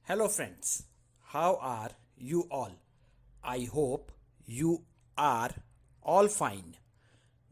Hello, friends. How are you all? I hope you are all fine.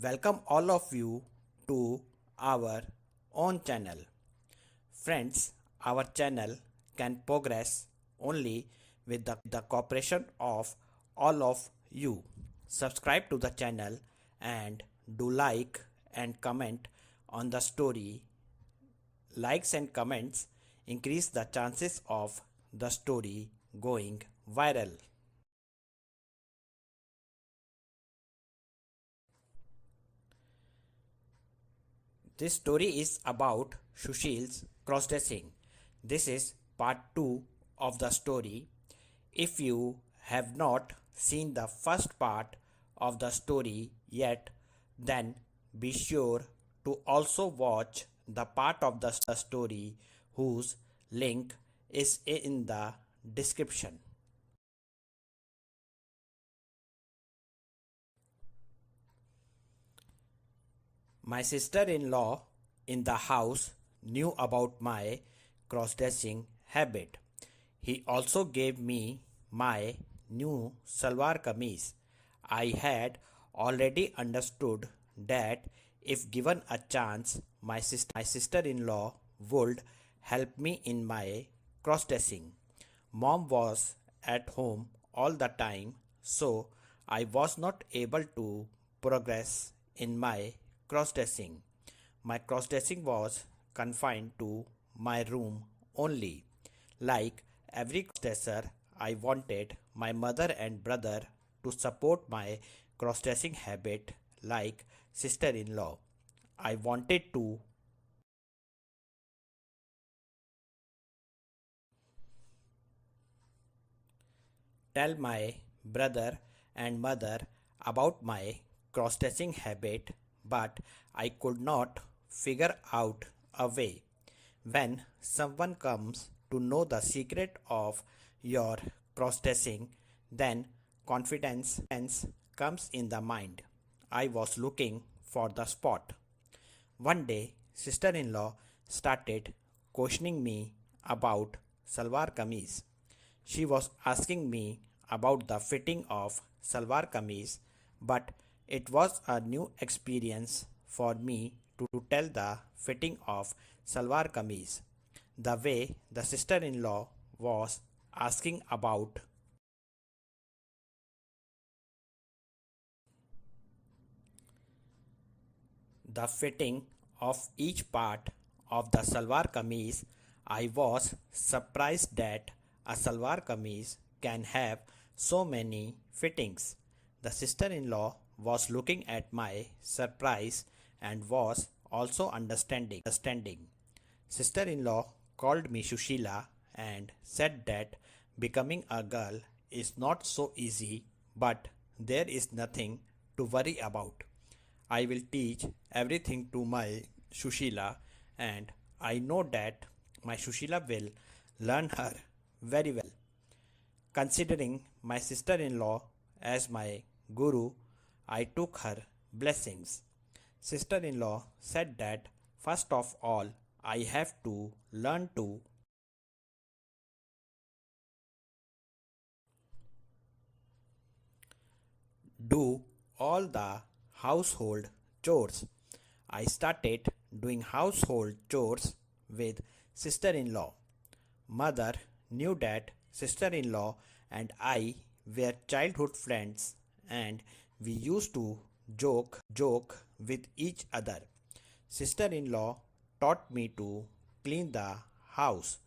Welcome, all of you, to our own channel. Friends, our channel can progress only with the cooperation of all of you. Subscribe to the channel and do like and comment on the story. Likes and comments increase the chances of the story going viral. This story is about Sushil's crossdressing. This is part 2 of the story. If you have not seen the first part of the story yet, then be sure to also watch the part of the story whose link is in the description. My sister in law in the house knew about my cross-dressing habit. He also gave me my new salwar kameez. I had already understood that if given a chance, my sister in law would help me in my cross dressing. Mom was at home all the time, so I was not able to progress in my cross dressing. My cross dressing was confined to my room only. Like every crossdresser, I wanted my mother and brother to support my cross-dressing habit like sister-in-law. I wanted to tell my brother and mother about my cross-dressing habit, but I could not figure out a way. When someone comes to know the secret of your cross-dressing, then confidence comes in the mind. I was looking for the spot. One day, sister-in-law started questioning me about salwar kameez. She was asking me about the fitting of salwar kameez, but it was a new experience for me to tell the fitting of salwar kameez. The way the sister-in-law was asking about the fitting of each part of the salwar kameez, I was surprised that a salwar kameez can have so many fittings. The sister-in-law was looking at my surprise and was also understanding. Sister-in-law called me Shushila and said that becoming a girl is not so easy, but there is nothing to worry about. I will teach everything to my Shushila, and I know that my Shushila will learn her very well. Considering my sister in law as my guru, I took her blessings. Sister in law said that first of all, I have to learn to do all the household chores. I started doing household chores with sister in law. Mother knew that sister in law and I were childhood friends and we used to joke with each other. Sister in law taught me to clean the house.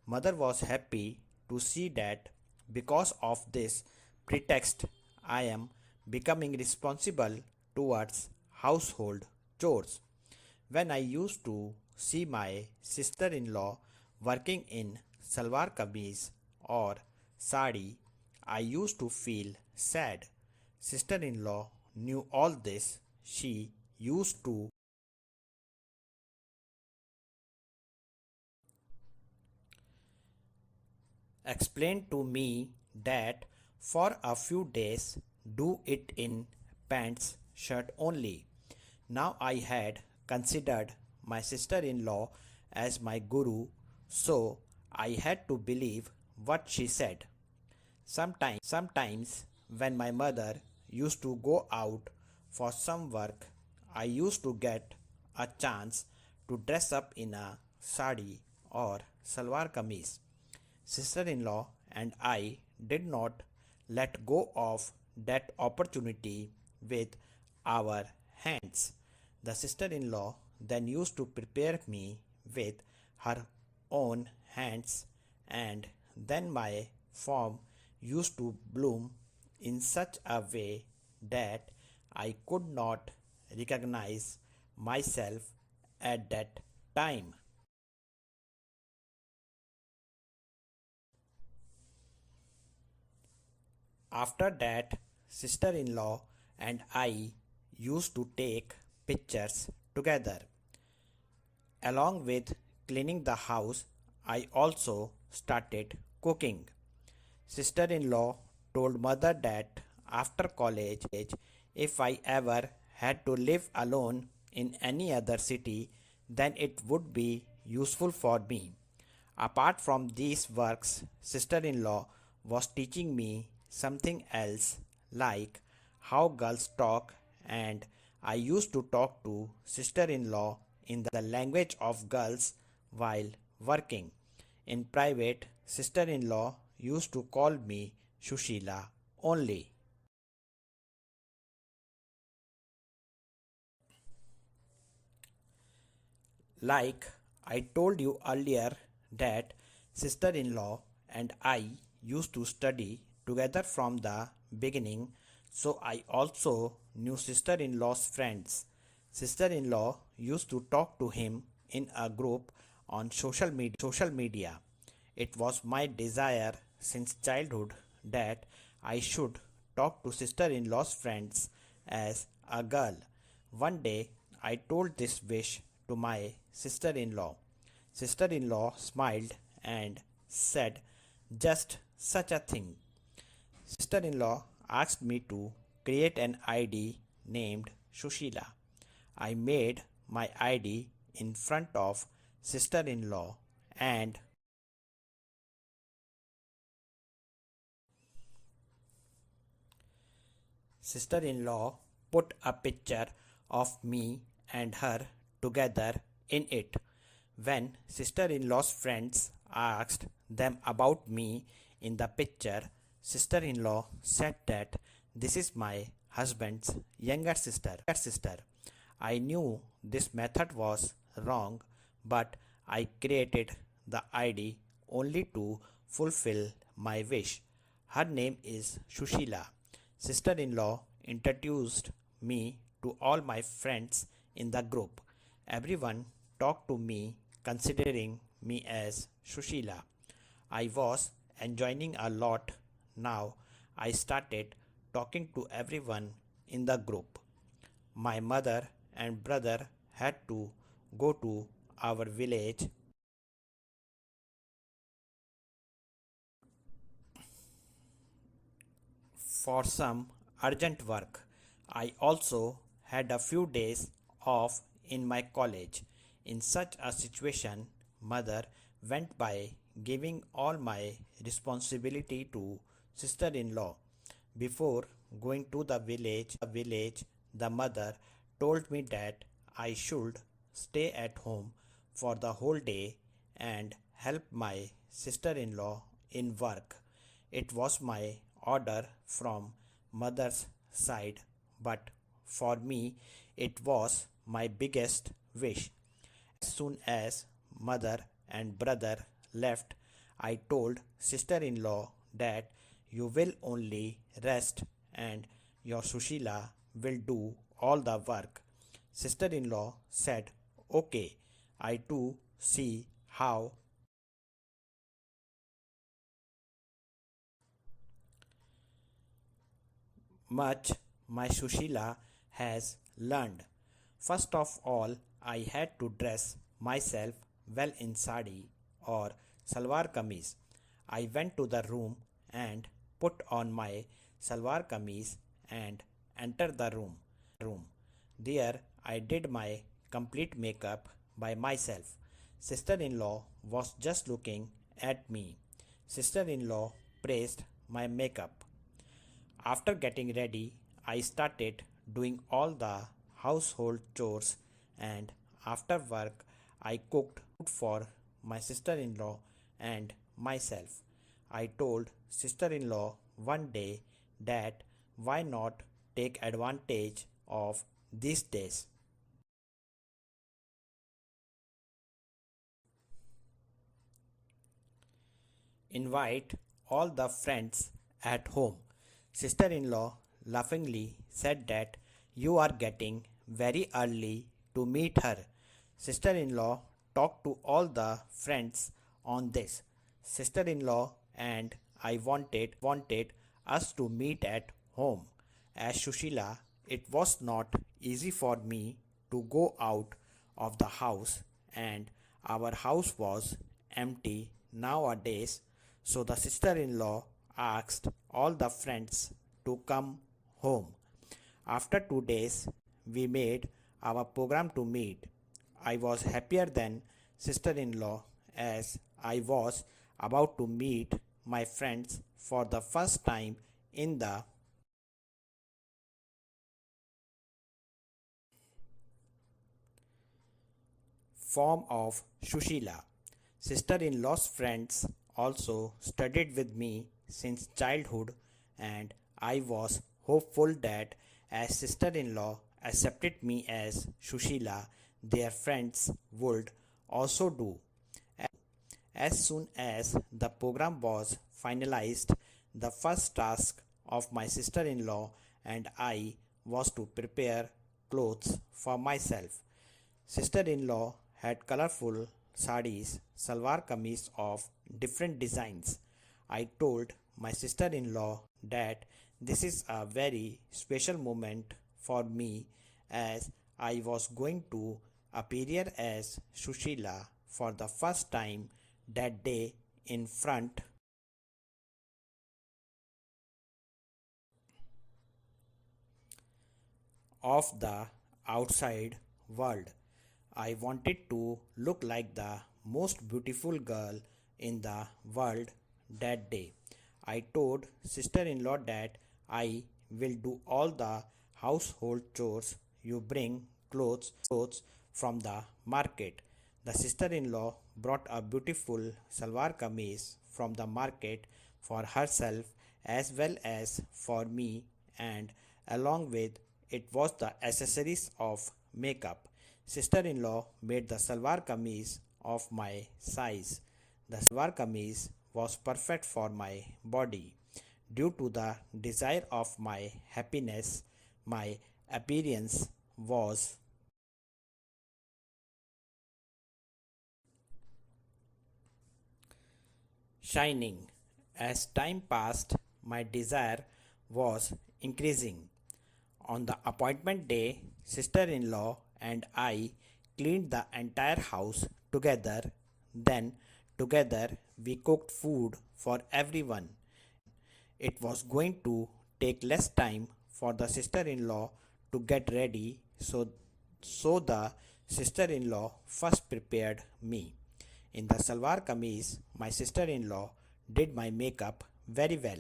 Mother was happy to see that because of this pretext, I am becoming responsible towards household chores. When I used to see my sister in law working in salwar kameez or sari, I used to feel sad. Sister in law knew all this. She used to explain to me that for a few days do it in pants shirt only. Now I had considered my sister in law as my guru, so I had to believe what she said. Sometimes, when my mother used to go out for some work, I used to get a chance to dress up in a sari or salwar kameez. Sister-in-law and I did not let go of that opportunity with our hands. The sister-in-law then used to prepare me with her own hands, and then my form used to bloom in such a way that I could not recognize myself at that time. After that, sister-in-law and I used to take pictures together. Along with cleaning the house, I also started cooking. Sister-in-law told mother that after college, if I ever had to live alone in any other city, then it would be useful for me. Apart from these works, sister-in-law was teaching me something else, like how girls talk, and I used to talk to sister-in-law in the language of girls while working. In private, sister-in-law used to call me Shushila only. Like I told you earlier that sister-in-law and I used to study together from the beginning, so I also knew sister-in-law's friends. Sister-in-law used to talk to him in a group on social media. It was my desire since childhood that I should talk to sister-in-law's friends as a girl. One day I told this wish to my sister-in-law. Sister-in-law smiled and said, "Just such a thing." Sister-in-law asked me to create an ID named Shushila. I made my ID in front of sister-in-law, and sister-in-law put a picture of me and her together in it. When sister-in-law's friends asked them about me in the picture, sister-in-law said that this is my husband's younger sister. I knew this method was wrong, but I created the ID only to fulfill my wish. Her name is Shushila. Sister-in-law introduced me to all my friends in the group. Everyone talked to me considering me as Shushila. I was enjoying a lot. Now I started talking to everyone in the group. My mother and brother had to go to our village for some urgent work. I also had a few days off in my college. In such a situation, mother went by giving all my responsibility to sister-in-law. Before going to the village, the mother told me that I should stay at home for the whole day and help my sister-in-law in work. It was my order from mother's side, but for me it was my biggest wish. As soon as mother and brother left, I told sister-in-law that you will only rest and your Sushila will do all the work. Sister-in-law said, "Okay, I too see how much my Sushila has learned." First of all, I had to dress myself well in sari or salwar kameez. I went to the room and put on my salwar kameez and entered the room. There I did my complete makeup by myself. Sister-in-law was just looking at me. Sister-in-law praised my makeup. After getting ready, I started doing all the household chores, and after work, I cooked for my sister in law and myself. I told sister in law one day that why not take advantage of these days. Invite all the friends at home. Sister in law laughingly said that you are getting very early to meet her. Sister in law talked to all the friends on this. Sister in law and I wanted us to meet at home. As Shushila, it was not easy for me to go out of the house, and our house was empty nowadays, so the sister in law asked all the friends to come home. After 2 days, we made our program to meet. I was happier than sister in law as I was about to meet my friends for the first time in the form of Shushila. Sister in law's friends also studied with me since childhood, and I was hopeful that as sister in law accepted me as Shushila, their friends would also do. As soon as the program was finalized, the first task of my sister in law and I was to prepare clothes for myself. Sister in law had colorful sarees, salwar kameez of different designs. I told my sister in law that this is a very special moment for me as I was going to appear as Shushila for the first time that day in front of the outside world. I wanted to look like the most beautiful girl in the world that day. I told sister in law that I will do all the household chores. You bring clothes from the market. The sister in law brought a beautiful salwar kameez from the market for herself as well as for me, and along with it was the accessories of makeup. Sister in law made the salwar kameez of my size. The salwar kameez was perfect for my body. Due to the desire of my happiness, my appearance was shining. As time passed, my desire was increasing. On the appointment day, sister in law and I cleaned the entire house together. Then, together, we cooked food for everyone. It was going to take less time for the sister in law to get ready, so the sister in law first prepared me. In the salwar kameez, my sister in law did my makeup very well.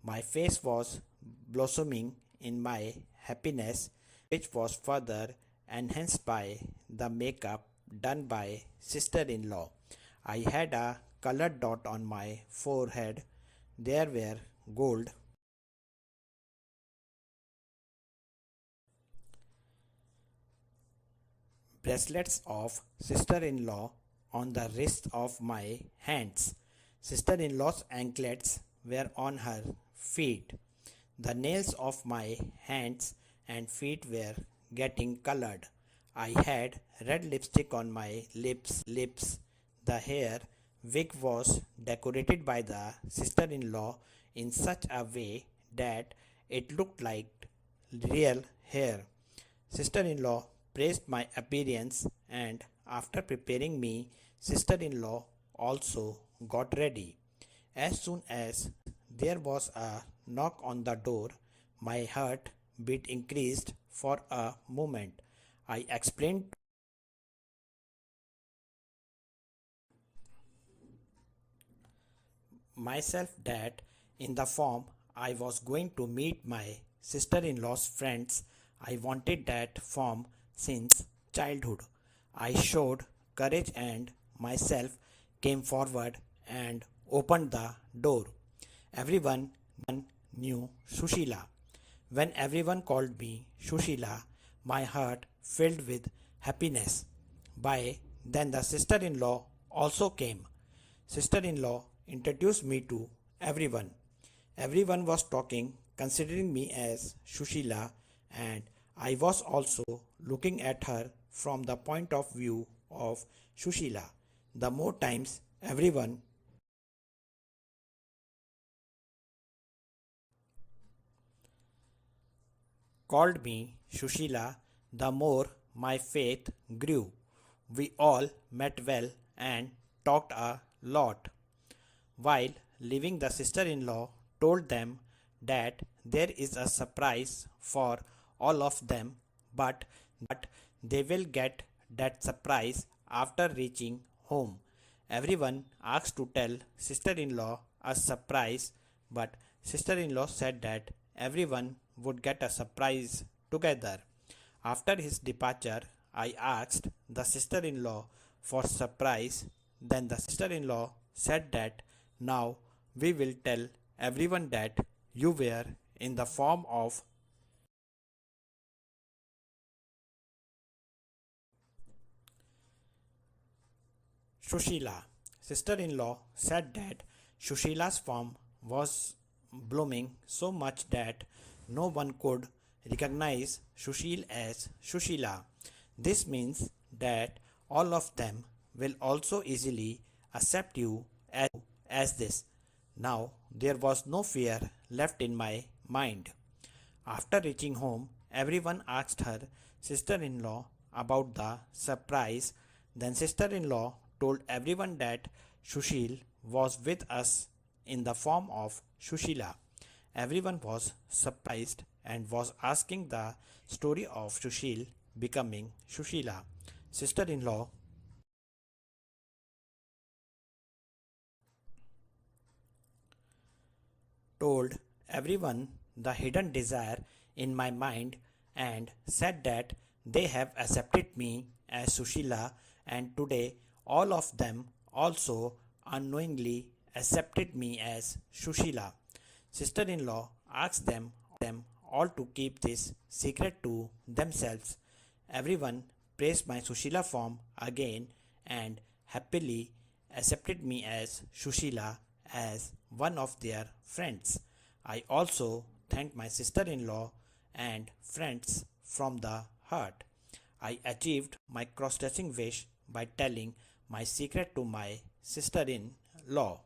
My face was blossoming in my happiness, which was further enhanced by the makeup done by sister in law. I had a colored dot on my forehead. There were gold bracelets of sister in law on the wrists of my hands. Sister in law's anklets were on her feet. The nails of my hands and feet were getting colored. I had red lipstick on my lips. The hair wig was decorated by the sister in law in such a way that it looked like real hair. Sister in law praised my appearance, and after preparing me, sister in law also got ready. As soon as there was a knock on the door, my heart beat increased for a moment. I explained myself that in the form I was going to meet my sister-in-law's friends. I wanted that form since childhood. I showed courage and myself came forward and opened the door. Everyone knew Sushila. When everyone called me Sushila, my heart filled with happiness. By then, the sister in law also came. Sister in law introduced me to everyone. Everyone was talking, considering me as Sushila, and I was also looking at her from the point of view of Sushila. The more times everyone called me Sushila, the more my faith grew. We all met well and talked a lot. While leaving, the sister in law told them that there is a surprise for all of them, but they will get that surprise after reaching home. Everyone asked to tell sister in law a surprise, but sister in law said that everyone would get a surprise together. After his departure, I asked the sister in law for surprise. Then the sister in law said that now we will tell everyone that you were in the form of Shushila. Sister in law said that Shushila's form was blooming so much that no one could recognize Shushil as Shushila. This means that all of them will also easily accept you as this. Now there was no fear left in my mind. After reaching home, everyone asked her sister in law about the surprise. Then, sister in law told everyone that Shushil was with us in the form of Shushila. Everyone was surprised and was asking the story of Shushil becoming Shushila. Sister in law told everyone the hidden desire in my mind and said that they have accepted me as Sushila, and today all of them also unknowingly accepted me as Sushila. Sister in law asked them all to keep this secret to themselves. Everyone praised my Sushila form again and happily accepted me as Sushila as one of their friends. I also thanked my sister in law and friends from the heart. I achieved my cross dressing wish by telling my secret to my sister in law.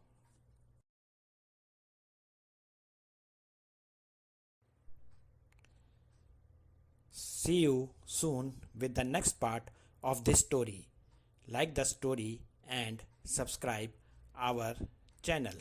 See you soon with the next part of this story. Like the story and subscribe our channel.